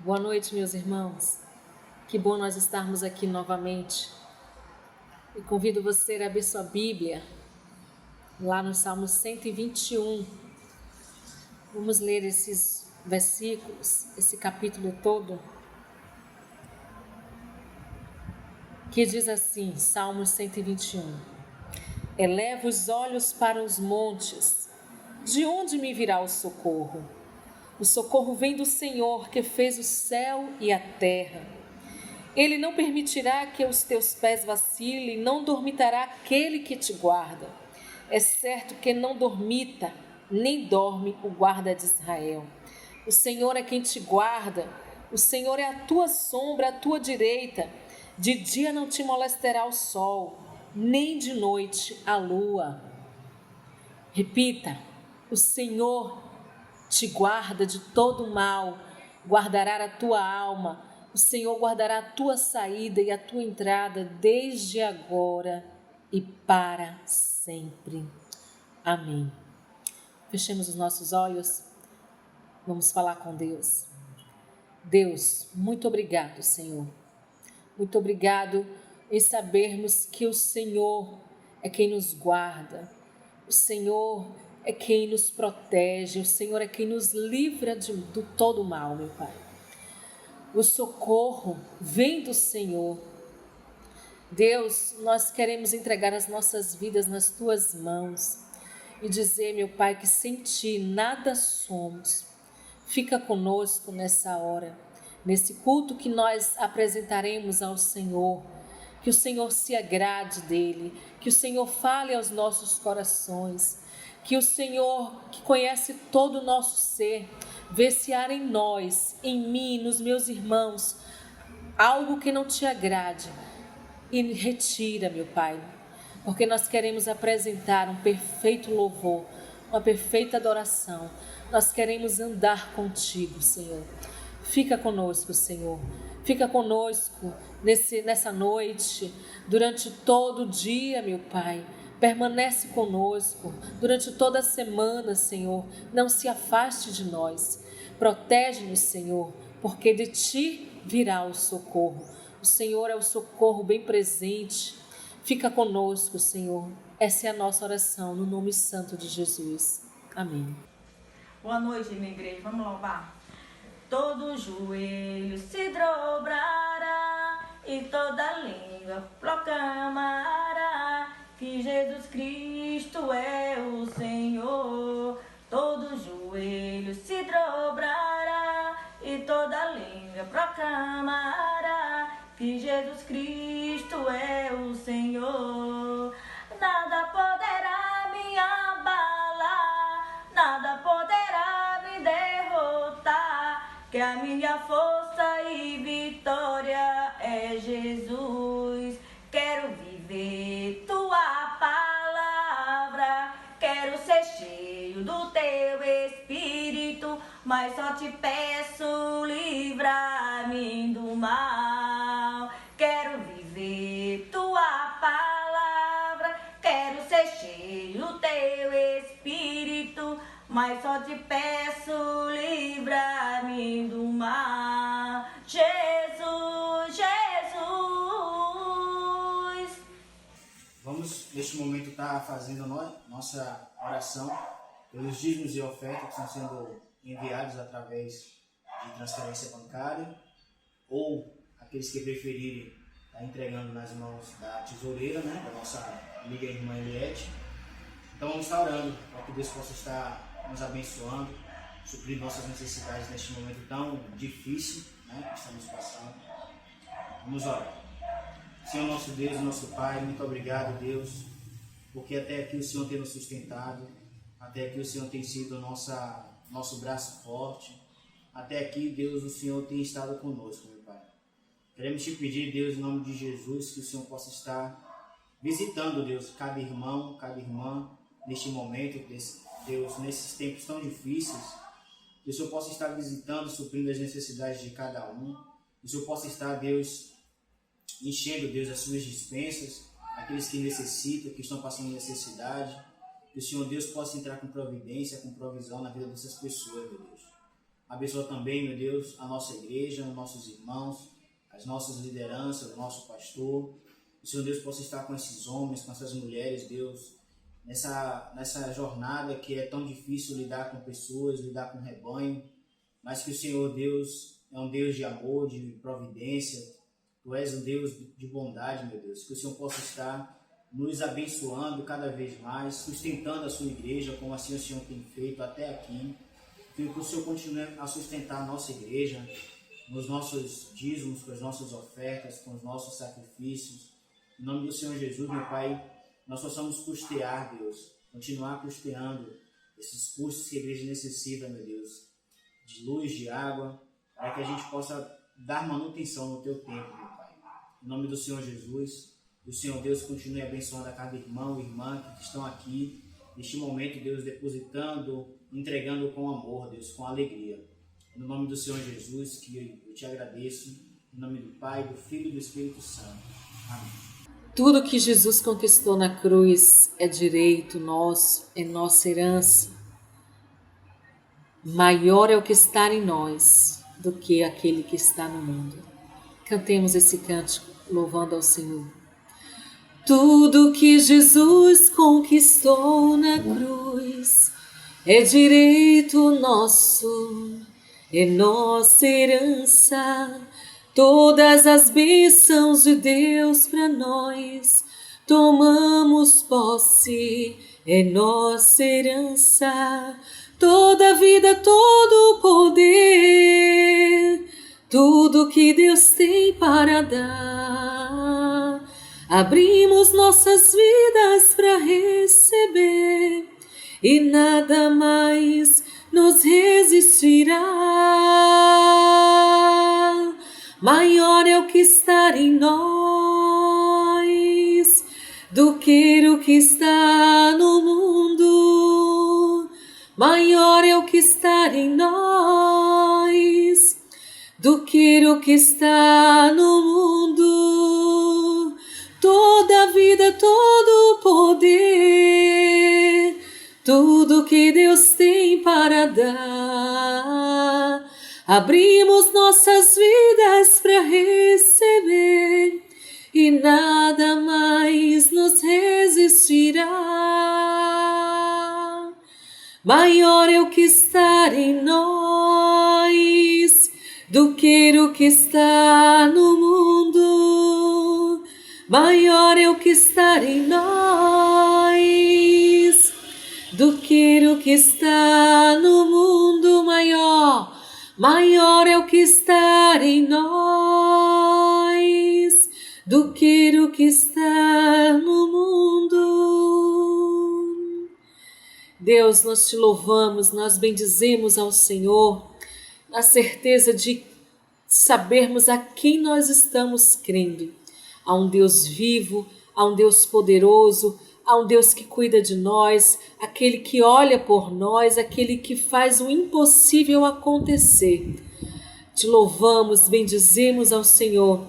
Boa noite, meus irmãos. Que bom nós estarmos aqui novamente. E convido você a abrir sua Bíblia, lá no Salmo 121. Vamos ler esses versículos, esse capítulo todo, que diz assim, Salmo 121. Eleva os olhos para os montes. De onde me virá o socorro? O socorro vem do Senhor, que fez o céu e a terra. Ele não permitirá que os teus pés vacilem, não dormitará aquele que te guarda. É certo que não dormita, nem dorme o guarda de Israel. O Senhor é quem te guarda, o Senhor é a tua sombra, a tua direita. De dia não te molestará o sol, nem de noite a lua. Repita, o Senhor te guarda de todo mal, guardará a tua alma. O Senhor guardará a tua saída e a tua entrada desde agora e para sempre. Amém. Fechemos os nossos olhos. Vamos falar com Deus. Deus, muito obrigado, Senhor. Muito obrigado em sabermos que o Senhor é quem nos guarda. O Senhor é quem nos protege. O Senhor é quem nos livra do todo mal, meu Pai. O socorro vem do Senhor. Deus, nós queremos entregar as nossas vidas nas Tuas mãos e dizer, meu Pai, que sem Ti nada somos. Fica conosco nessa hora, nesse culto que nós apresentaremos ao Senhor. Que o Senhor se agrade dele, que o Senhor fale aos nossos corações, que o Senhor, que conhece todo o nosso ser, vê se há em nós, em mim, nos meus irmãos, algo que não te agrade e retira, meu Pai, porque nós queremos apresentar um perfeito louvor, uma perfeita adoração. Nós queremos andar contigo, Senhor. Fica conosco, Senhor. Fica conosco nessa noite, durante todo o dia, meu Pai. Permanece conosco durante toda a semana, Senhor. Não se afaste de nós. Protege-nos, Senhor, porque de Ti virá o socorro. O Senhor é o socorro bem presente. Fica conosco, Senhor. Essa é a nossa oração, no nome santo de Jesus. Amém. Boa noite, minha igreja. Vamos louvar. Todo joelho se dobrará e toda língua proclamará que Jesus Cristo é o Senhor. Todo joelho se dobrará e toda língua proclamará que Jesus Cristo é o Senhor. Nada poderá me abalar, nada poderá me derrotar, que a minha força e vitória é Jesus. Quero viver tua palavra, quero ser cheio do teu Espírito, mas só te peço, livra-me do mal. Quero viver tua palavra, quero ser cheio do teu Espírito, mas só te peço, livra-me do mal. Jesus, Jesus. Vamos, neste momento, estar fazendo nossa oração pelos dízimos e ofertas que estão sendo enviados através de transferência bancária, ou aqueles que preferirem estar entregando nas mãos da tesoureira, né, da nossa amiga e irmã Eliette. Então vamos estar orando para que Deus possa estar nos abençoando, suprir nossas necessidades neste momento tão difícil, né, que estamos passando. Vamos orar. Senhor nosso Deus e nosso Pai, muito obrigado, Deus, porque até aqui o Senhor tem nos sustentado, até aqui o Senhor tem sido nosso braço forte, até aqui, Deus, o Senhor tem estado conosco, meu Pai. Queremos te pedir, Deus, em nome de Jesus, que o Senhor possa estar visitando, Deus, cada irmão, cada irmã, neste momento, Deus, nesses tempos tão difíceis, que o Senhor possa estar visitando, suprindo as necessidades de cada um, que o Senhor possa estar, Deus, enchendo, Deus, as suas dispensas, aqueles que necessitam, que estão passando necessidade, que o Senhor, Deus, possa entrar com providência, com provisão na vida dessas pessoas, meu Deus. Abençoa também, meu Deus, a nossa igreja, os nossos irmãos, as nossas lideranças, o nosso pastor. O Senhor Deus possa estar com esses homens, com essas mulheres, Deus, nessa jornada que é tão difícil lidar com pessoas, lidar com rebanho, mas que o Senhor Deus é um Deus de amor, de providência. Tu és um Deus de bondade, meu Deus. Que o Senhor possa estar nos abençoando cada vez mais, sustentando a sua igreja, como assim o Senhor tem feito até aqui. Que o Senhor continue a sustentar a nossa igreja, nos nossos dízimos, com as nossas ofertas, com os nossos sacrifícios. Em nome do Senhor Jesus, meu Pai, nós possamos custear, Deus, continuar custeando esses custos que a igreja necessita, meu Deus, de luz, de água, para que a gente possa dar manutenção no Teu tempo, meu Pai. Em nome do Senhor Jesus, o Senhor Deus continue abençoando a cada irmão e irmã que estão aqui, neste momento, Deus, depositando, entregando com amor, Deus, com alegria. No nome do Senhor Jesus, que eu te agradeço, em nome do Pai, do Filho e do Espírito Santo. Amém. Tudo que Jesus conquistou na cruz é direito nosso, é nossa herança. Maior é o que está em nós do que aquele que está no mundo. Cantemos esse cântico louvando ao Senhor. Tudo que Jesus conquistou na cruz é direito nosso, é nossa herança. Todas as bênçãos de Deus para nós, tomamos posse, é nossa herança. Toda a vida, todo o poder, tudo que Deus tem para dar. Abrimos nossas vidas para receber e nada mais nos resistirá. Maior é o que está em nós do que o que está no mundo. Maior é o que está em nós do que o que está no mundo. Toda a vida, todo o poder, tudo que Deus tem para dar. Abrimos nossas vidas para receber e nada mais nos resistirá. Maior é o que está em nós do que o que está no mundo. Maior é o que está em nós do que o que está no mundo. Maior é o que está em nós do que o que está no mundo. Deus, nós te louvamos, nós bendizemos ao Senhor, na certeza de sabermos a quem nós estamos crendo. Há um Deus vivo, há um Deus poderoso, há um Deus que cuida de nós, aquele que olha por nós, aquele que faz o impossível acontecer. Te louvamos, bendizemos ao Senhor.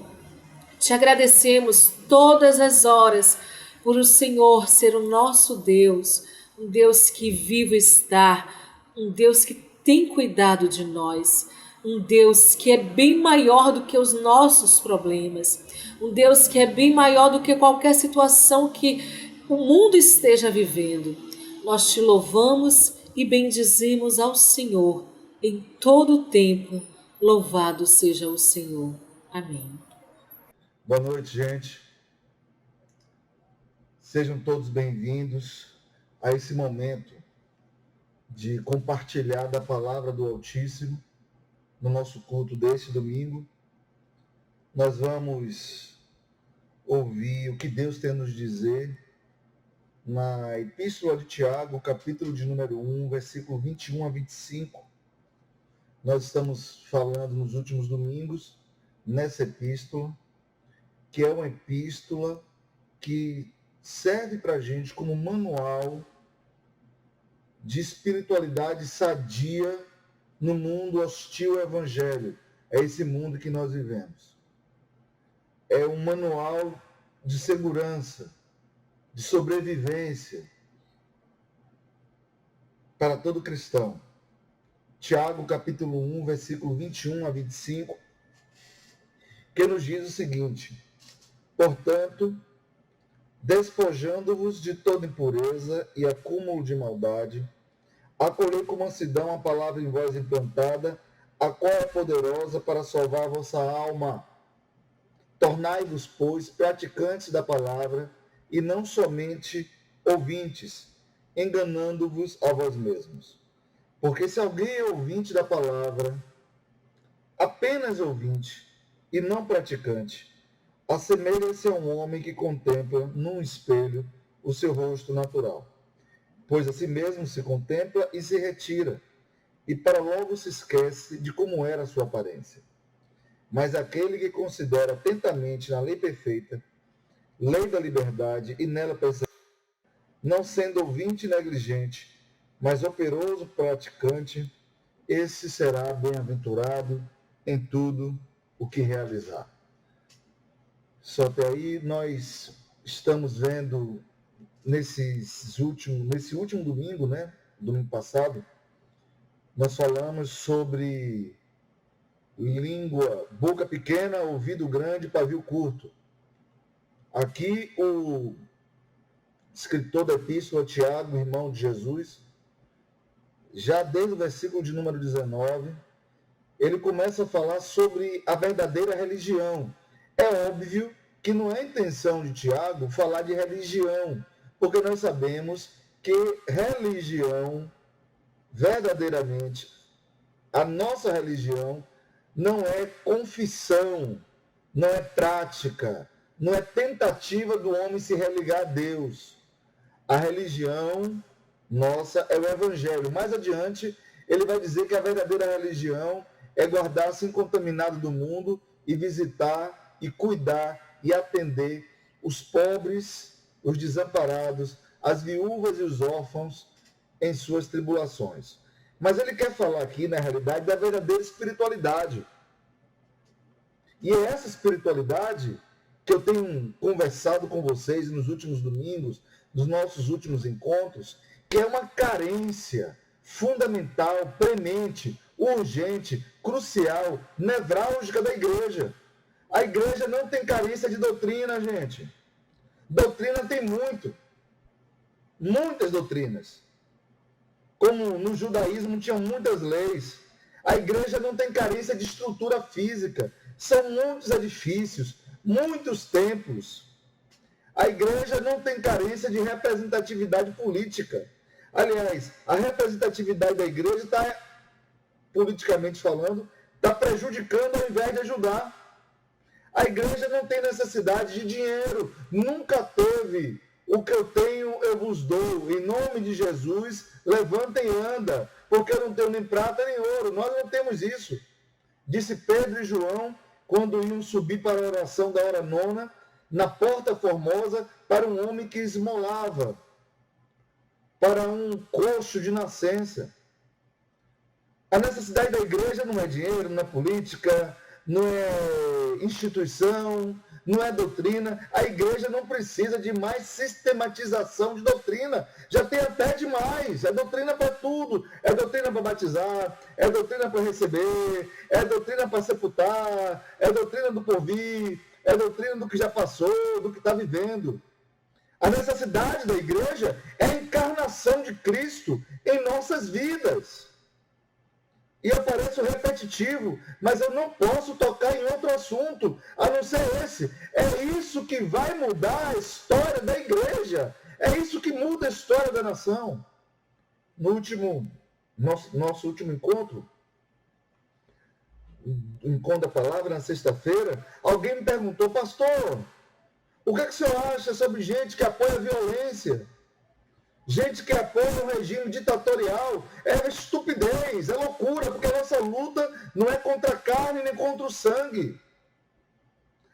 Te agradecemos todas as horas por o Senhor ser o nosso Deus, um Deus que vivo está, um Deus que tem cuidado de nós, um Deus que é bem maior do que os nossos problemas, um Deus que é bem maior do que qualquer situação que o mundo esteja vivendo. Nós te louvamos e bendizemos ao Senhor em todo o tempo. Louvado seja o Senhor. Amém. Boa noite, gente. Sejam todos bem-vindos a esse momento de compartilhar da palavra do Altíssimo no nosso culto deste domingo. Nós vamos ouvir o que Deus tem a nos dizer na Epístola de Tiago, capítulo de número 1, versículo 21 a 25. Nós estamos falando nos últimos domingos nessa epístola, que é uma epístola que serve para a gente como manual de espiritualidade sadia no mundo hostil ao Evangelho. É esse mundo que nós vivemos. É um manual de segurança, de sobrevivência para todo cristão. Tiago, capítulo 1, versículo 21 a 25, que nos diz o seguinte: portanto, despojando-vos de toda impureza e acúmulo de maldade, acolhei com mansidão a palavra em vós implantada, a qual é poderosa para salvar a vossa alma. Tornai-vos, pois, praticantes da palavra, e não somente ouvintes, enganando-vos a vós mesmos. Porque se alguém é ouvinte da palavra, apenas ouvinte, e não praticante, assemelha-se a um homem que contempla num espelho o seu rosto natural. Pois a si mesmo se contempla e se retira, e para logo se esquece de como era a sua aparência. Mas aquele que considera atentamente na lei perfeita, lei da liberdade, e nela persevera, não sendo ouvinte negligente, mas operoso praticante, esse será bem-aventurado em tudo o que realizar. Só até aí nós estamos vendo nesse último domingo, né? Domingo passado, nós falamos sobre língua, boca pequena, ouvido grande, pavio curto. Aqui o escritor da epístola, Tiago, irmão de Jesus, já desde o versículo de número 19, ele começa a falar sobre a verdadeira religião. É óbvio que não é intenção de Tiago falar de religião, porque nós sabemos que religião, verdadeiramente, a nossa religião não é confissão, não é prática, não é tentativa do homem se religar a Deus. A religião nossa é o Evangelho. Mais adiante, ele vai dizer que a verdadeira religião é guardar-se incontaminado do mundo e visitar e cuidar e atender os pobres, os desamparados, as viúvas e os órfãos em suas tribulações. Mas ele quer falar aqui, na realidade, da verdadeira espiritualidade. E é essa espiritualidade que eu tenho conversado com vocês nos últimos domingos, nos nossos últimos encontros, que é uma carência fundamental, premente, urgente, crucial, nevrálgica da igreja. A igreja não tem carência de doutrina, gente. Doutrina tem muitas doutrinas. Como no judaísmo tinham muitas leis. A igreja não tem carência de estrutura física. São muitos edifícios, muitos templos. A igreja não tem carência de representatividade política. Aliás, a representatividade da igreja está, politicamente falando, está prejudicando ao invés de ajudar. A igreja não tem necessidade de dinheiro, nunca teve. O que eu tenho, eu vos dou. Em nome de Jesus, levanta e anda, porque eu não tenho nem prata nem ouro. Nós não temos isso. Disse Pedro e João, quando iam subir para a oração da hora nona, na porta formosa, para um homem que esmolava, para um coxo de nascença. A necessidade da igreja não é dinheiro, não é política, não é instituição, não é doutrina. A igreja não precisa de mais sistematização de doutrina. Já tem até demais. É doutrina para tudo. É doutrina para batizar, é doutrina para receber, é doutrina para sepultar, é doutrina do porvir, é doutrina do que já passou, do que está vivendo. A necessidade da igreja é a encarnação de Cristo em nossas vidas. E eu pareço repetitivo, mas eu não posso tocar em outro assunto, a não ser esse. É isso que vai mudar a história da igreja. É isso que muda a história da nação. No nosso último encontro, da palavra, na sexta-feira, alguém me perguntou: pastor, o que o senhor acha sobre gente que apoia a violência? Gente que apoia um regime ditatorial? É estupidez, é loucura, porque a nossa luta não é contra a carne nem contra o sangue.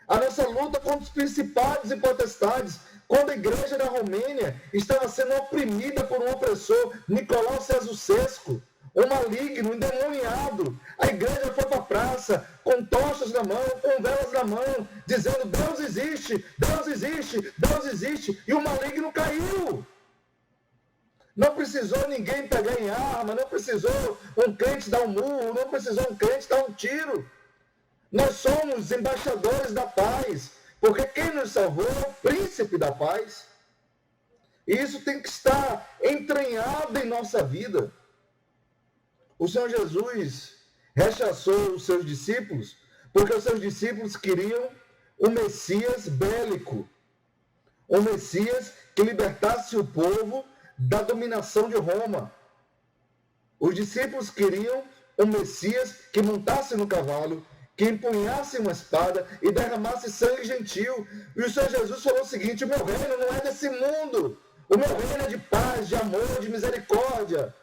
A nossa luta é contra os principados e potestades. Quando a igreja da Romênia estava sendo oprimida por um opressor, Nicolau Ceausescu, um maligno, endemoniado, a igreja foi para a praça, com tochas na mão, com velas na mão, dizendo: Deus existe, Deus existe, Deus existe, e o maligno caiu. Não precisou ninguém pegar em arma, não precisou um crente dar um murro, não precisou um crente dar um tiro. Nós somos embaixadores da paz, porque quem nos salvou é o príncipe da paz. E isso tem que estar entranhado em nossa vida. O Senhor Jesus rechaçou os seus discípulos, porque os seus discípulos queriam um Messias bélico, um Messias que libertasse o povo da dominação de Roma. Os discípulos queriam um Messias que montasse no cavalo, que empunhasse uma espada e derramasse sangue gentil. E o Senhor Jesus falou o seguinte: o meu reino não é desse mundo. O meu reino é de paz, de amor, de misericórdia.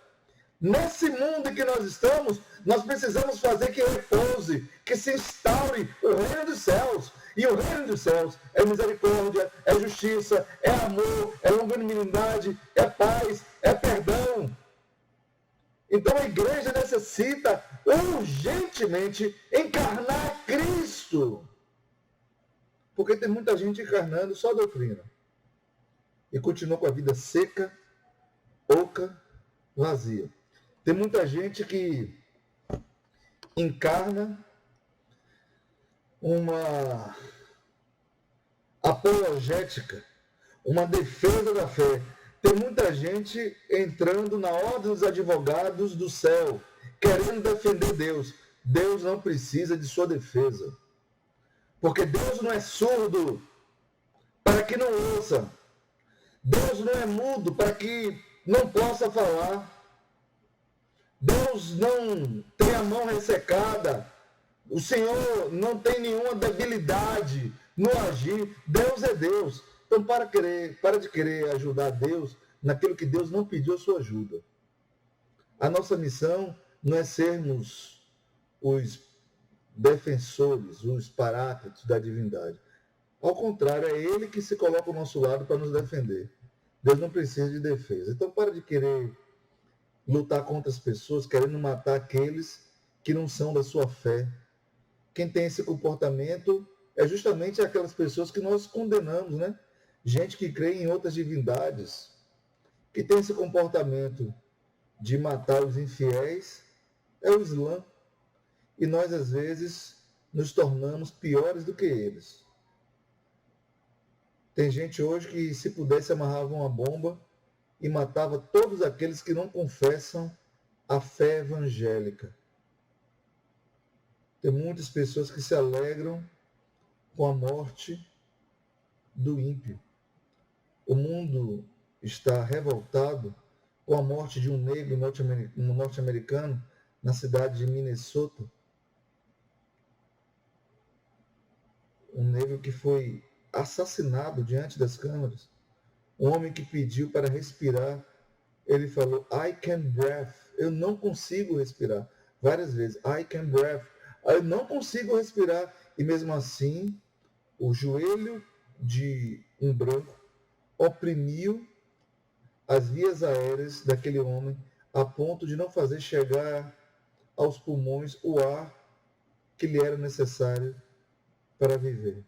Nesse mundo em que nós estamos, nós precisamos fazer que repouse, que se instaure o reino dos céus. E o reino dos céus é misericórdia, é justiça, é amor, é longanimidade, é paz, é perdão. Então a igreja necessita urgentemente encarnar Cristo. Porque tem muita gente encarnando só doutrina. E continua com a vida seca, oca, vazia. Tem muita gente que encarna uma apologética, uma defesa da fé. Tem muita gente entrando na ordem dos advogados do céu, querendo defender Deus. Deus não precisa de sua defesa. Porque Deus não é surdo para que não ouça. Deus não é mudo para que não possa falar. Deus não tem a mão ressecada. O Senhor não tem nenhuma debilidade no agir. Deus é Deus. Então, para de querer ajudar Deus naquilo que Deus não pediu a sua ajuda. A nossa missão não é sermos os defensores, os paráclitos da divindade. Ao contrário, é Ele que se coloca ao nosso lado para nos defender. Deus não precisa de defesa. Então, para de querer lutar contra as pessoas, querendo matar aqueles que não são da sua fé. Quem tem esse comportamento é justamente aquelas pessoas que nós condenamos, né? Gente que crê em outras divindades, que tem esse comportamento de matar os infiéis, é o Islã. E nós, às vezes, nos tornamos piores do que eles. Tem gente hoje que, se pudesse, amarrava uma bomba e matava todos aqueles que não confessam a fé evangélica. Tem muitas pessoas que se alegram com a morte do ímpio. O mundo está revoltado com a morte de um negro norte-americano na cidade de Minnesota. Um negro que foi assassinado diante das câmeras. Um homem que pediu para respirar. Ele falou, I can breathe. Eu não consigo respirar. Várias vezes, I can breathe. Eu não consigo respirar. E mesmo assim, o joelho de um branco oprimiu as vias aéreas daquele homem a ponto de não fazer chegar aos pulmões o ar que lhe era necessário para viver.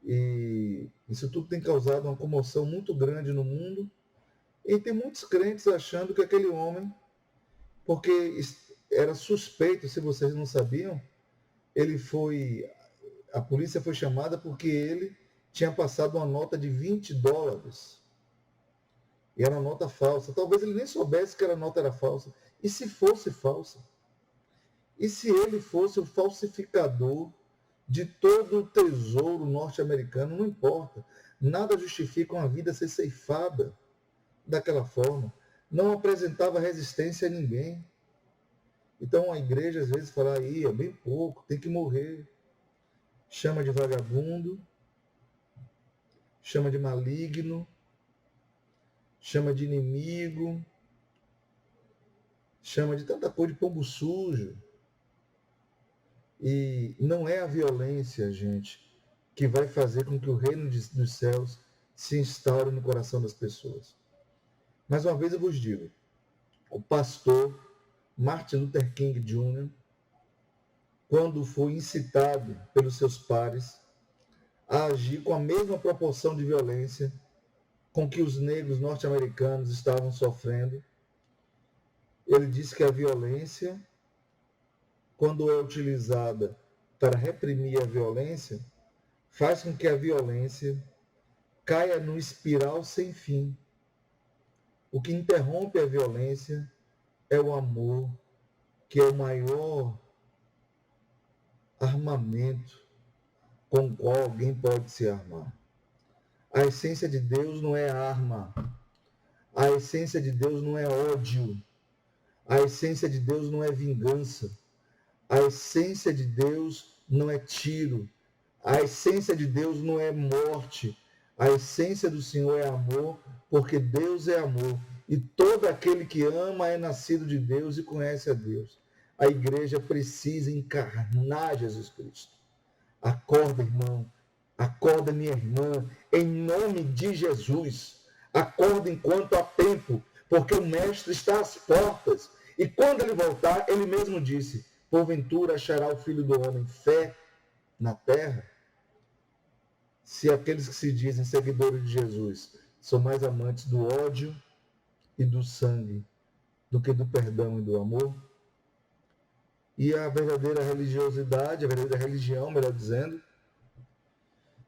E isso tudo tem causado uma comoção muito grande no mundo. E tem muitos crentes achando que aquele homem, porque era suspeito, se vocês não sabiam, a polícia foi chamada porque ele tinha passado uma nota de $20. E era uma nota falsa. Talvez ele nem soubesse que a nota era falsa. E se fosse falsa? E se ele fosse o falsificador de todo o tesouro norte-americano? Não importa. Nada justifica uma vida ser ceifada daquela forma. Não apresentava resistência a ninguém. Então a igreja às vezes fala, aí é bem pouco, tem que morrer. Chama de vagabundo, chama de maligno, chama de inimigo, chama de tanta coisa, de pombo sujo. E não é a violência, gente, que vai fazer com que o reino dos céus se instaure no coração das pessoas. Mais uma vez eu vos digo, o pastor Martin Luther King Jr., quando foi incitado pelos seus pares a agir com a mesma proporção de violência, com que os negros norte-americanos estavam sofrendo. Ele disse que a violência, quando é utilizada para reprimir a violência, faz com que a violência caia num espiral sem fim. O que interrompe a violência é o amor, que é o maior armamento com o qual alguém pode se armar. A essência de Deus não é arma. A essência de Deus não é ódio. A essência de Deus não é vingança. A essência de Deus não é tiro. A essência de Deus não é morte. A essência do Senhor é amor, porque Deus é amor. E todo aquele que ama é nascido de Deus e conhece a Deus. A igreja precisa encarnar Jesus Cristo. Acorda, irmão. Acorda, minha irmã. Em nome de Jesus. Acorda enquanto há tempo, porque o Mestre está às portas. E quando ele voltar, ele mesmo disse: porventura achará o Filho do Homem fé na terra? Se aqueles que se dizem seguidores de Jesus são mais amantes do ódio e do sangue do que do perdão e do amor. E a verdadeira religiosidade, a verdadeira religião, melhor dizendo,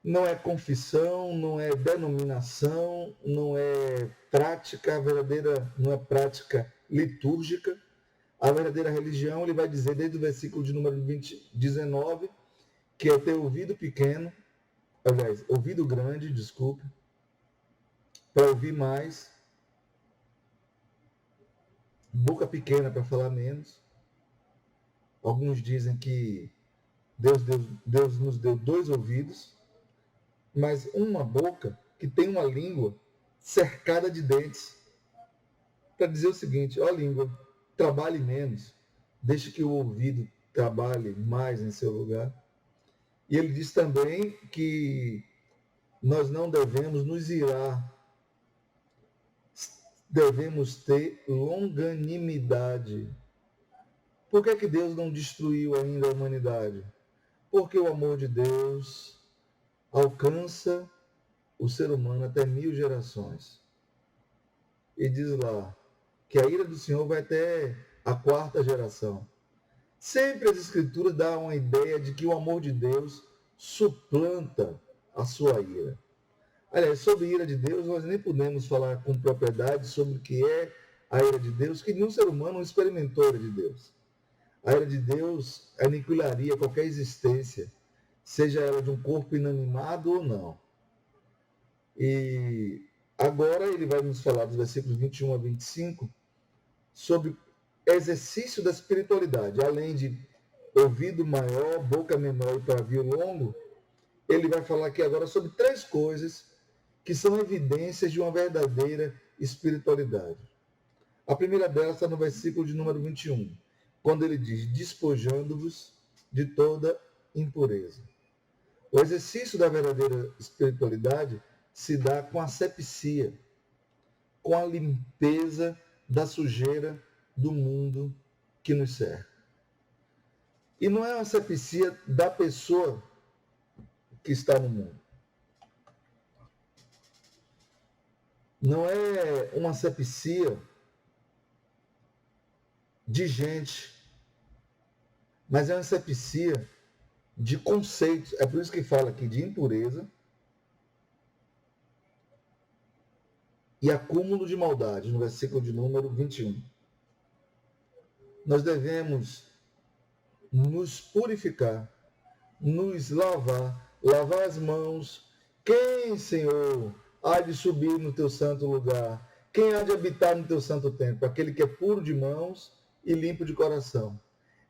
não é confissão, não é denominação, não é prática, a verdadeira não é prática litúrgica. A verdadeira religião, ele vai dizer desde o versículo de número 19, que é ter ouvido pequeno, aliás, ouvido grande, desculpe, para ouvir mais, boca pequena para falar menos. Alguns dizem que Deus nos deu 2 ouvidos, mas uma boca que tem uma língua cercada de dentes. Para dizer o seguinte: ó língua, trabalhe menos, deixe que o ouvido trabalhe mais em seu lugar. E ele diz também que nós não devemos nos irar, devemos ter longanimidade. Por que Deus não destruiu ainda a humanidade? Porque o amor de Deus alcança o ser humano até 1000 gerações. E diz lá que a ira do Senhor vai até a 4ª geração. Sempre as Escrituras dão uma ideia de que o amor de Deus suplanta a sua ira. Aliás, sobre a ira de Deus, nós nem podemos falar com propriedade sobre o que é a ira de Deus, que nenhum ser humano experimentou a ira de Deus. A ira de Deus aniquilaria qualquer existência, seja ela de um corpo inanimado ou não. E agora ele vai nos falar dos versículos 21 a 25 sobre exercício da espiritualidade. Além de ouvido maior, boca menor e pavio longo, ele vai falar aqui agora sobre 3 coisas que são evidências de uma verdadeira espiritualidade. A primeira delas está no versículo de número 21, quando ele diz: despojando-vos de toda impureza. O exercício da verdadeira espiritualidade se dá com a asepsia, com a limpeza da sujeira do mundo que nos cerca. E não é uma asepsia da pessoa que está no mundo. Não é uma asepsia de gente, mas é uma asepsia de conceitos. É por isso que fala aqui de impureza e acúmulo de maldade, no versículo de número 21. Nós devemos nos purificar, nos lavar as mãos. Quem, Senhor, há de subir no teu santo lugar? Quem há de habitar no teu santo templo? Aquele que é puro de mãos e limpo de coração.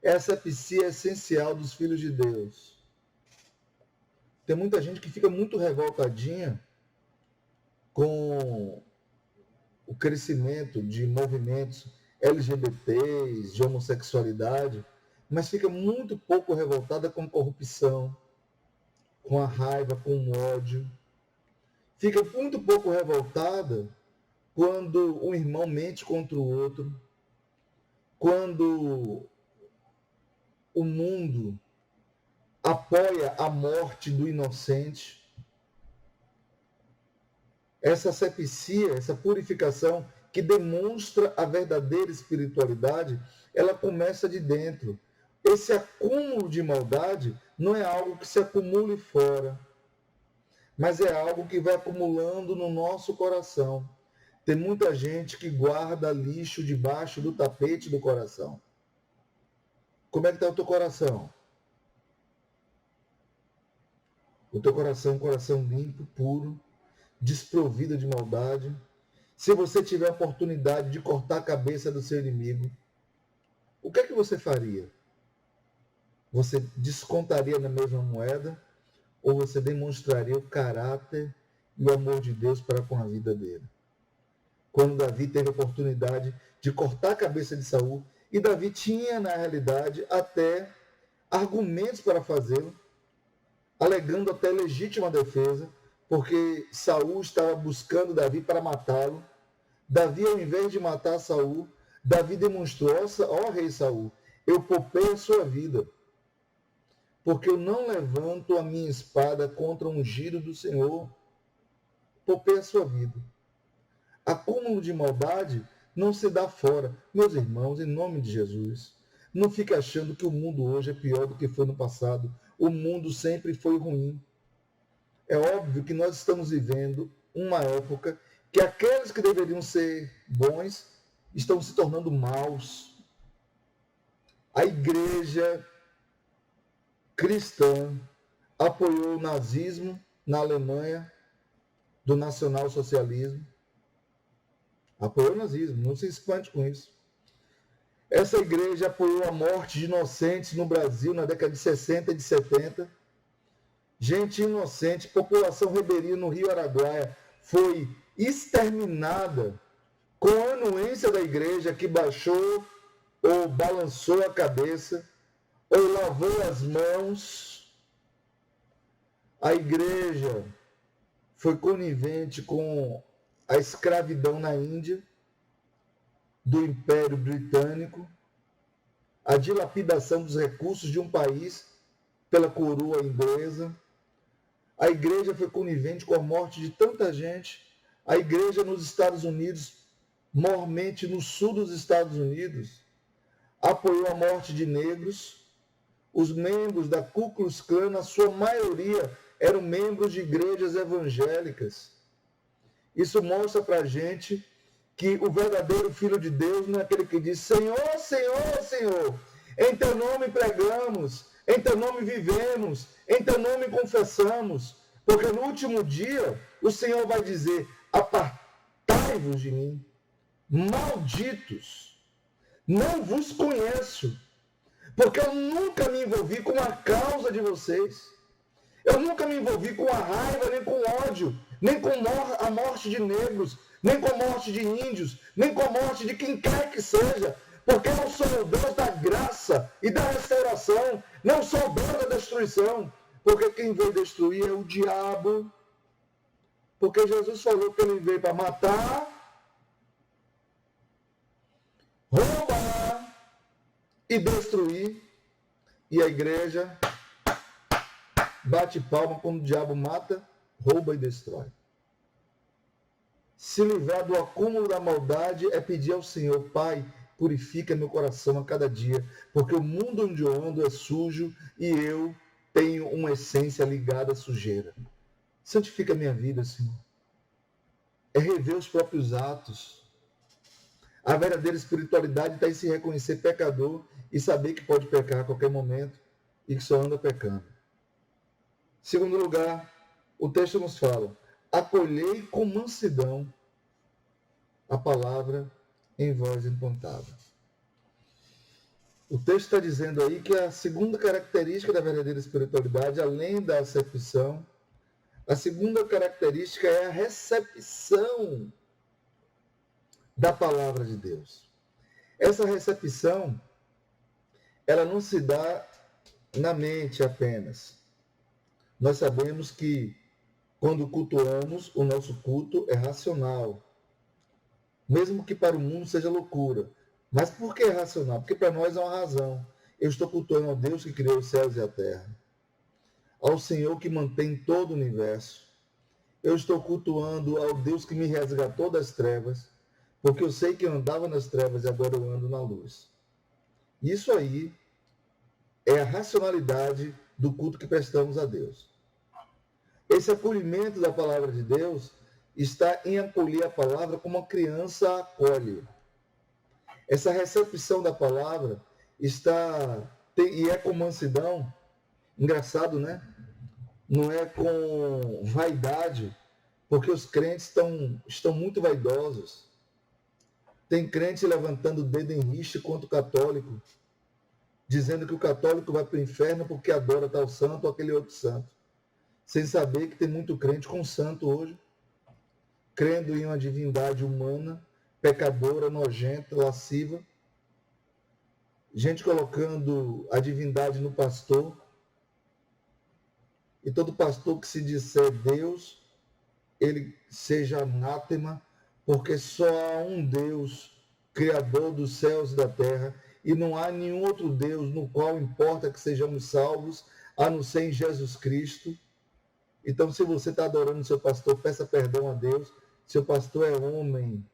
Essa asepsia é essencial dos filhos de Deus. Tem muita gente que fica muito revoltadinha com o crescimento de movimentos LGBTs, de homossexualidade, mas fica muito pouco revoltada com corrupção, com a raiva, com o ódio. Fica muito pouco revoltada quando um irmão mente contra o outro, quando o mundo apoia a morte do inocente. essa asepsia, essa purificação que demonstra a verdadeira espiritualidade, ela começa de dentro. Esse acúmulo de maldade não é algo que se acumule fora, mas é algo que vai acumulando no nosso coração. Tem muita gente que guarda lixo debaixo do tapete do coração. Como é que está o teu coração? O teu coração é um coração limpo, puro, desprovido de maldade. Se você tiver a oportunidade de cortar a cabeça do seu inimigo, o que é que você faria? Você descontaria na mesma moeda ou você demonstraria o caráter e o amor de Deus para com a vida dele? Quando Davi teve a oportunidade de cortar a cabeça de Saul, e Davi tinha, na realidade, até argumentos para fazê-lo, alegando até legítima defesa, porque Saul estava buscando Davi para matá-lo. Davi, ao invés de matar Saul, Davi demonstrou: ó rei Saul, eu poupei a sua vida, porque eu não levanto a minha espada contra um ungido do Senhor. Poupei a sua vida. Acúmulo de maldade não se dá fora. Meus irmãos, em nome de Jesus, não fique achando que o mundo hoje é pior do que foi no passado. O mundo sempre foi ruim. É óbvio que nós estamos vivendo uma época que aqueles que deveriam ser bons estão se tornando maus. A igreja cristã apoiou o nazismo na Alemanha, do nacionalsocialismo. Apoiou o nazismo, não se espante com isso. Essa igreja apoiou a morte de inocentes no Brasil na década de 60 e de 70. Gente inocente, população ribeirinha no Rio Araguaia foi exterminada com a anuência da igreja, que baixou ou balançou a cabeça ou lavou as mãos. A igreja foi conivente com a escravidão na Índia, do Império Britânico, a dilapidação dos recursos de um país pela coroa inglesa. A igreja foi conivente com a morte de tanta gente. A igreja nos Estados Unidos, mormente no sul dos Estados Unidos, apoiou a morte de negros. Os membros da Ku Klux Klan, na sua maioria, eram membros de igrejas evangélicas. Isso mostra para a gente que o verdadeiro Filho de Deus não é aquele que diz: Senhor, Senhor, Senhor, em teu nome pregamos, em teu nome vivemos, em teu nome confessamos. Porque no último dia o Senhor vai dizer: apartai-vos de mim, malditos, não vos conheço, porque eu nunca me envolvi com a causa de vocês. Eu nunca me envolvi com a raiva, nem com ódio, nem com a morte de negros, nem com a morte de índios, nem com a morte de quem quer que seja, porque eu sou o Deus da graça e da restauração, não sou o Deus da destruição, porque quem veio destruir é o diabo, porque Jesus falou que ele veio para matar, roubar e destruir, e a igreja bate palma quando o diabo mata, rouba e destrói. Se livrar do acúmulo da maldade é pedir ao Senhor: Pai, purifica meu coração a cada dia, porque o mundo onde eu ando é sujo e eu tenho uma essência ligada à sujeira. Santifica a minha vida, Senhor. É rever os próprios atos. A verdadeira espiritualidade está em se reconhecer pecador e saber que pode pecar a qualquer momento e que só anda pecando. Segundo lugar, o texto nos fala: acolhei com mansidão a palavra em voz implantada. O texto está dizendo aí que a segunda característica da verdadeira espiritualidade, além da acepção, a segunda característica é a recepção da palavra de Deus. Essa recepção, ela não se dá na mente apenas. Nós sabemos que quando cultuamos, o nosso culto é racional. Mesmo que para o mundo seja loucura. Mas por que é racional? Porque para nós é uma razão. Eu estou cultuando ao Deus que criou os céus e a terra. Ao Senhor que mantém todo o universo. eu estou cultuando ao Deus que me resgatou das trevas, porque eu sei que eu andava nas trevas e agora eu ando na luz. Isso aí é a racionalidade do culto que prestamos a Deus. Esse acolhimento da palavra de Deus está em acolher a palavra como a criança acolhe. Essa recepção da palavra e é com mansidão. Engraçado, né? Não é com vaidade, porque os crentes estão muito vaidosos. Tem crente levantando o dedo em rixa contra o católico, dizendo que o católico vai para o inferno porque adora tal santo ou aquele outro santo, sem saber que tem muito crente com santo hoje, crendo em uma divindade humana, pecadora, nojenta, lasciva, gente colocando a divindade no pastor, e todo pastor que se disser Deus, ele seja anátema, porque só há um Deus, Criador dos céus e da terra, e não há nenhum outro Deus no qual importa que sejamos salvos, a não ser em Jesus Cristo. Então, se você está adorando seu pastor, peça perdão a Deus. Seu pastor é homem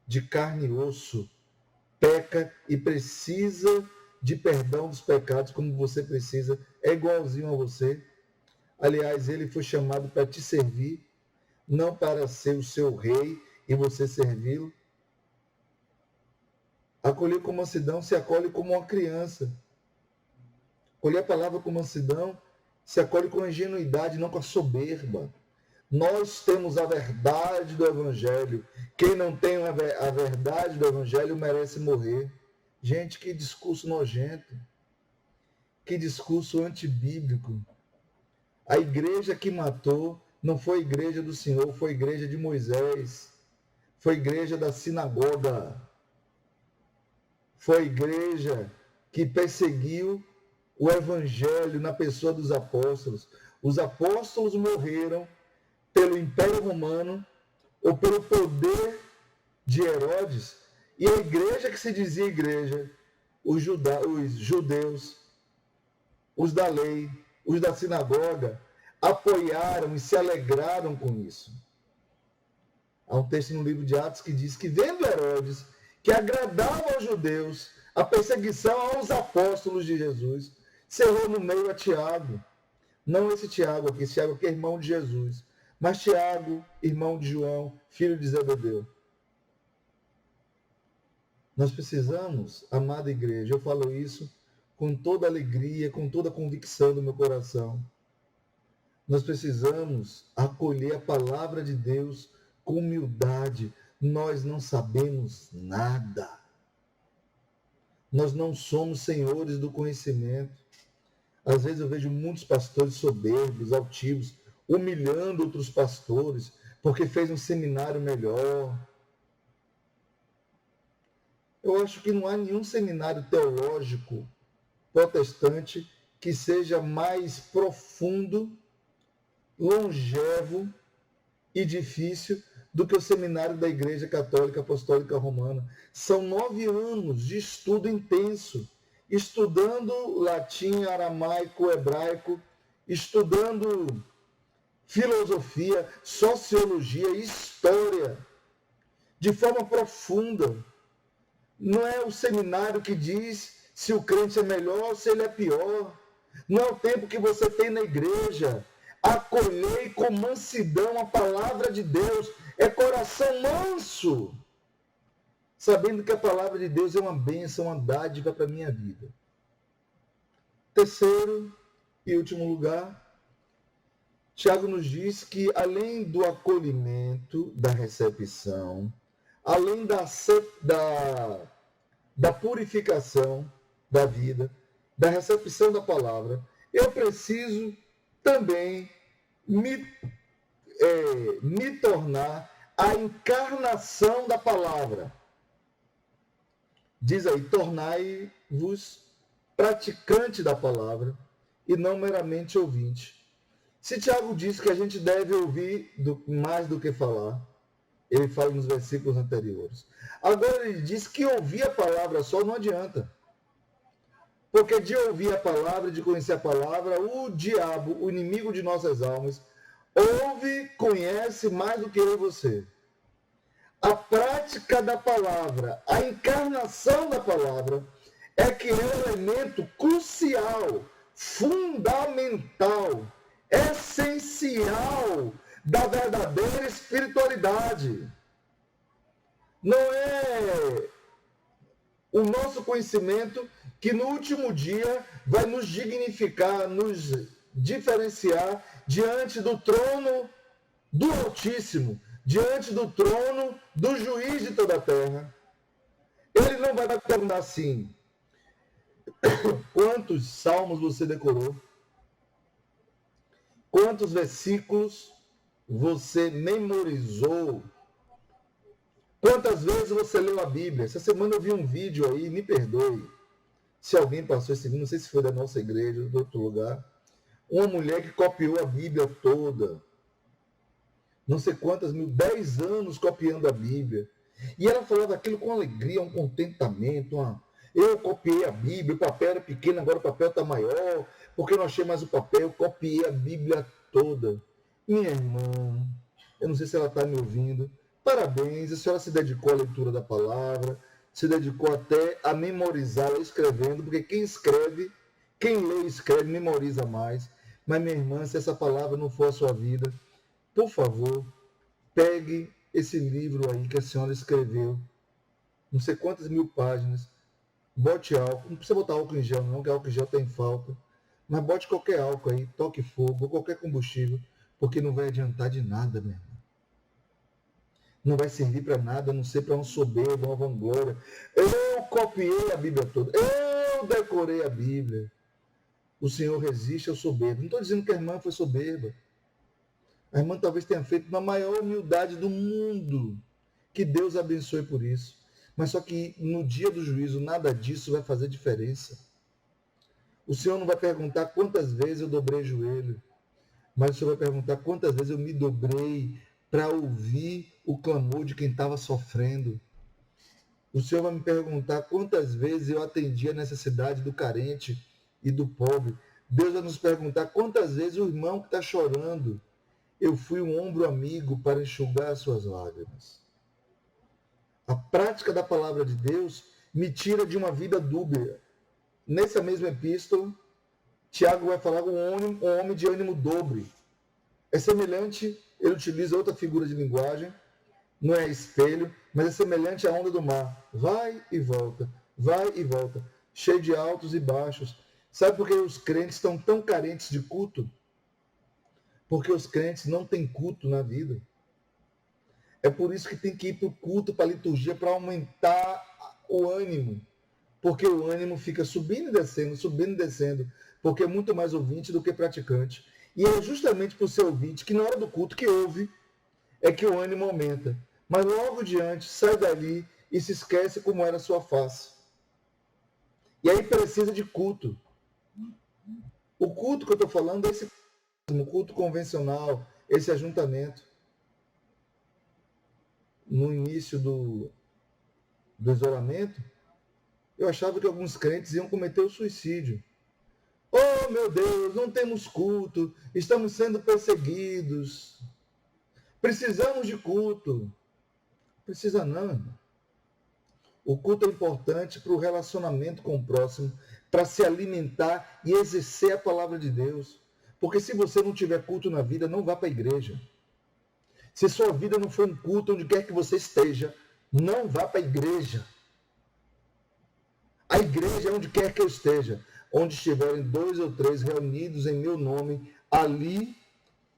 de carne e osso, peca e precisa de perdão dos pecados, como você precisa, é igualzinho a você. Aliás, ele foi chamado para te servir, não para ser o seu rei e você servi-lo. Acolher com mansidão se acolhe como uma criança. Acolher a palavra com mansidão se acolhe com ingenuidade, não com a soberba. Nós temos a verdade do Evangelho. Quem não tem a verdade do Evangelho merece morrer. Gente, que discurso nojento. Que discurso antibíblico. A igreja que matou não foi a igreja do Senhor, foi a igreja de Moisés. Foi a igreja da sinagoga. Foi a igreja que perseguiu o Evangelho na pessoa dos apóstolos. Os apóstolos morreram pelo Império Romano ou pelo poder de Herodes, e a igreja que se dizia igreja, os judeus, os da lei, os da sinagoga, apoiaram e se alegraram com isso. Há um texto no livro de Atos que diz que, vendo Herodes, que agradava aos judeus, a perseguição aos apóstolos de Jesus, cerrou no meio a Tiago. Não esse Tiago aqui, esse Tiago que é irmão de Jesus, mas Tiago, irmão de João, filho de Zebedeu. Nós precisamos, amada igreja, eu falo isso com toda alegria, com toda convicção do meu coração. Nós precisamos acolher a palavra de Deus com humildade. Nós não sabemos nada. Nós não somos senhores do conhecimento. Às vezes eu vejo muitos pastores soberbos, altivos, humilhando outros pastores, porque fez um seminário melhor. Eu acho que não há nenhum seminário teológico protestante que seja mais profundo, longevo e difícil do que o seminário da Igreja Católica Apostólica Romana. São 9 anos de estudo intenso, estudando latim, aramaico, hebraico, estudando filosofia, sociologia, história, de forma profunda. Não é o seminário que diz se o crente é melhor ou se ele é pior. Não é o tempo que você tem na igreja. Acolhei com mansidão a palavra de Deus. É coração manso, sabendo que a palavra de Deus é uma bênção, uma dádiva para a minha vida. Terceiro e último lugar, Tiago nos diz que além do acolhimento, da recepção, além da purificação da vida, da recepção da palavra, eu preciso também me tornar a encarnação da palavra. Diz aí, tornai-vos praticante da palavra e não meramente ouvinte. Se Tiago diz que a gente deve ouvir mais do que falar, ele fala nos versículos anteriores. Agora ele diz que ouvir a palavra só não adianta. Porque de ouvir a palavra, de conhecer a palavra, o diabo, o inimigo de nossas almas, ouve, conhece mais do que eu e você. A prática da palavra, a encarnação da palavra, é que é um elemento crucial, fundamental, essencial da verdadeira espiritualidade. Não é o nosso conhecimento que no último dia vai nos dignificar, nos diferenciar diante do trono do Altíssimo, diante do trono do juiz de toda a terra. Ele não vai perguntar assim: quantos salmos você decorou? Quantos versículos você memorizou? Quantas vezes você leu a Bíblia? Essa semana eu vi um vídeo aí, me perdoe se alguém passou esse vídeo, não sei se foi da nossa igreja ou de outro lugar. Uma mulher que copiou a Bíblia toda. Não sei quantas 10 anos copiando a Bíblia. E ela falava aquilo com alegria, um contentamento. Eu copiei a Bíblia, o papel era pequeno, agora o papel está maior, porque eu não achei mais o papel, eu copiei a Bíblia toda. Minha irmã, eu não sei se ela está me ouvindo, parabéns, a senhora se dedicou à leitura da palavra, se dedicou até a memorizá-la escrevendo, porque quem escreve, quem lê e escreve, memoriza mais. Mas, minha irmã, se essa palavra não for a sua vida, por favor, pegue esse livro aí que a senhora escreveu, não sei quantas 1000 páginas, bote álcool, não precisa botar álcool em gel não, que álcool em gel tem falta, mas bote qualquer álcool aí, toque fogo, qualquer combustível, porque não vai adiantar de nada, meu irmão. Não vai servir para nada, a não ser para um soberbo, uma vanglória. Eu copiei a Bíblia toda, eu decorei a Bíblia. O Senhor resiste ao soberbo. Não estou dizendo que a irmã foi soberba. A irmã talvez tenha feito na maior humildade do mundo. Que Deus abençoe por isso. Mas só que no dia do juízo, nada disso vai fazer diferença. O Senhor não vai perguntar quantas vezes eu dobrei o joelho, mas o Senhor vai perguntar quantas vezes eu me dobrei para ouvir o clamor de quem estava sofrendo. O Senhor vai me perguntar quantas vezes eu atendi a necessidade do carente e do pobre. Deus vai nos perguntar quantas vezes o irmão que está chorando, eu fui um ombro amigo para enxugar as suas lágrimas. A prática da palavra de Deus me tira de uma vida dúbia. Nessa mesma epístola, Tiago vai falar com um homem de ânimo dobre. É semelhante, ele utiliza outra figura de linguagem, não é espelho, mas é semelhante à onda do mar. Vai e volta, cheio de altos e baixos. Sabe por que os crentes estão tão carentes de culto? Porque os crentes não têm culto na vida. É por isso que tem que ir para o culto, para a liturgia, para aumentar o ânimo. Porque o ânimo fica subindo e descendo, porque é muito mais ouvinte do que praticante. E é justamente por ser ouvinte que na hora do culto que ouve, é que o ânimo aumenta. Mas logo diante, sai dali e se esquece como era a sua face. E aí precisa de culto. O culto que eu estou falando é esse culto convencional, esse ajuntamento. No início do isolamento, eu achava que alguns crentes iam cometer o suicídio. Oh, meu Deus, não temos culto, estamos sendo perseguidos, precisamos de culto. Precisa não, irmão. O culto é importante para o relacionamento com o próximo, para se alimentar e exercer a palavra de Deus. Porque se você não tiver culto na vida, não vá para a igreja. Se sua vida não for um culto, onde quer que você esteja, não vá para a igreja. A igreja é onde quer que eu esteja. Onde estiverem 2 ou 3 reunidos em meu nome, ali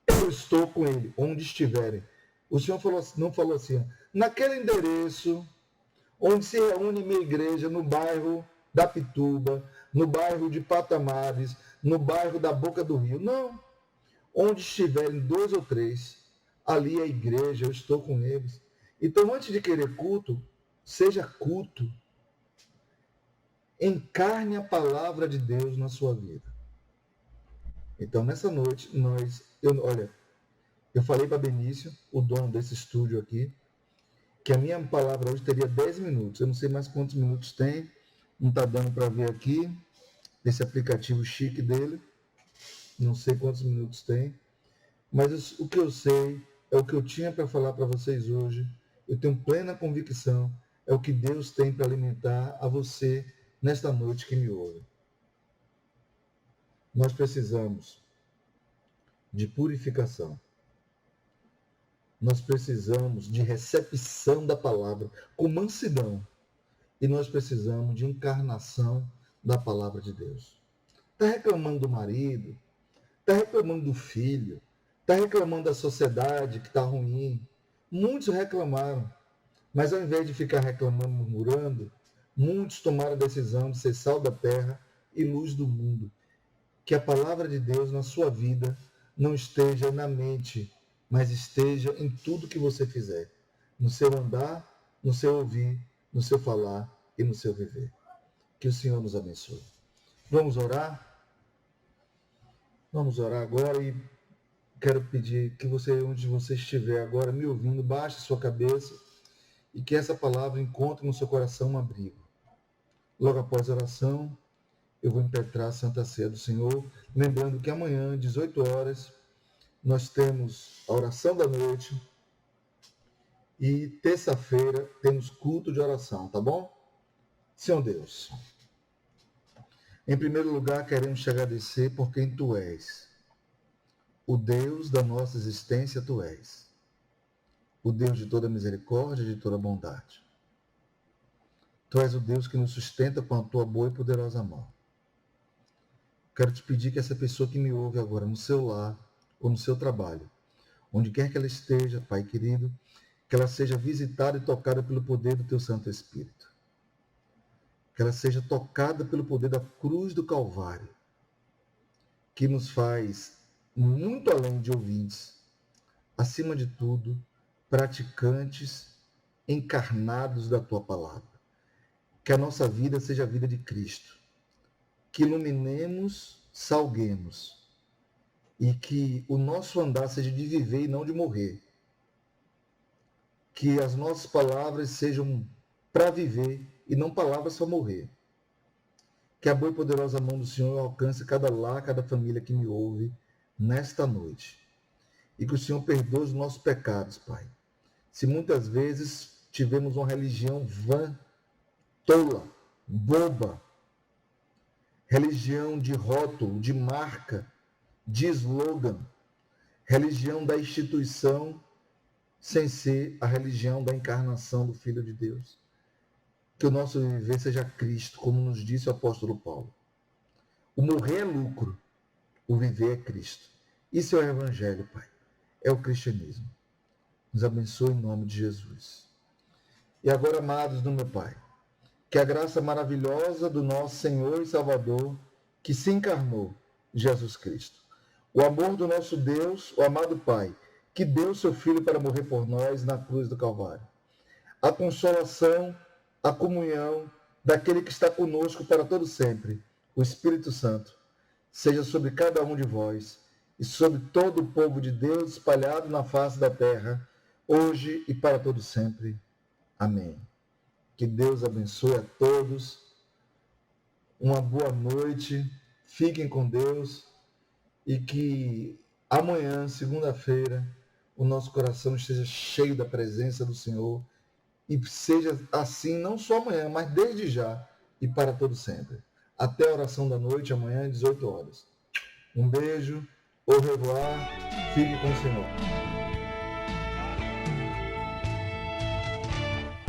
eu estou com ele, onde estiverem. O Senhor não falou assim, naquele endereço, onde se reúne minha igreja, no bairro da Pituba, no bairro de Patamares, no bairro da Boca do Rio. Não. Onde estiverem 2 ou 3, ali é a igreja, eu estou com eles. Então, antes de querer culto, seja culto. Encarne a palavra de Deus na sua vida. Então, nessa noite, eu falei para Benício, o dono desse estúdio aqui, que a minha palavra hoje teria 10 minutos. Eu não sei mais quantos minutos tem, não está dando para ver aqui, esse aplicativo chique dele, não sei quantos minutos tem, Mas o que eu sei é o que eu tinha para falar para vocês hoje. Eu tenho plena convicção, é o que Deus tem para alimentar a você nesta noite que me ouve. Nós precisamos de purificação. Nós precisamos de recepção da palavra com mansidão. E nós precisamos de encarnação da palavra de Deus. Está reclamando do marido, está reclamando do filho, está reclamando da sociedade que está ruim. Muitos reclamaram, mas ao invés de ficar reclamando, murmurando, muitos tomaram a decisão de ser sal da terra e luz do mundo. Que a palavra de Deus na sua vida não esteja na mente, mas esteja em tudo que você fizer. No seu andar, no seu ouvir, no seu falar e no seu viver. Que o Senhor nos abençoe. Vamos orar? Vamos orar agora e quero pedir que você, onde você estiver agora me ouvindo, baixe sua cabeça e que essa palavra encontre no seu coração um abrigo. Logo após a oração, eu vou impetrar a Santa Ceia do Senhor, lembrando que amanhã, 18 horas, nós temos a oração da noite e terça-feira temos culto de oração, tá bom? Senhor Deus, em primeiro lugar queremos te agradecer por quem Tu és. O Deus da nossa existência Tu és. O Deus de toda misericórdia e de toda bondade. Tu és o Deus que nos sustenta com a Tua boa e poderosa mão. Quero te pedir que essa pessoa que me ouve agora no seu lar ou no seu trabalho, onde quer que ela esteja, Pai querido, que ela seja visitada e tocada pelo poder do Teu Santo Espírito. Que ela seja tocada pelo poder da cruz do Calvário, que nos faz muito além de ouvintes, acima de tudo, praticantes, encarnados da Tua palavra. Que a nossa vida seja a vida de Cristo. Que iluminemos, salguemos. E que o nosso andar seja de viver e não de morrer. Que as nossas palavras sejam para viver e não palavras para morrer. Que a boa e poderosa mão do Senhor alcance cada lar, cada família que me ouve nesta noite. E que o Senhor perdoe os nossos pecados, Pai. Se muitas vezes tivemos uma religião vã, tola, boba, religião de rótulo, de marca, de slogan, religião da instituição, sem ser a religião da encarnação do Filho de Deus. Que o nosso viver seja Cristo, como nos disse o apóstolo Paulo. O morrer é lucro, o viver é Cristo. Isso é o Evangelho, Pai. É o cristianismo. Nos abençoe em nome de Jesus. E agora, amados do meu Pai, que a graça maravilhosa do nosso Senhor e Salvador, que se encarnou, Jesus Cristo, o amor do nosso Deus, o amado Pai, que deu o seu Filho para morrer por nós na cruz do Calvário, a consolação, a comunhão daquele que está conosco para todo sempre, o Espírito Santo, seja sobre cada um de vós e sobre todo o povo de Deus espalhado na face da terra, hoje e para todo sempre. Amém. Que Deus abençoe a todos. Uma boa noite. Fiquem com Deus. E que amanhã, segunda-feira, o nosso coração esteja cheio da presença do Senhor. E seja assim não só amanhã, mas desde já e para todo sempre. Até a oração da noite, amanhã, às 18 horas. Um beijo. Au revoir. Fique com o Senhor.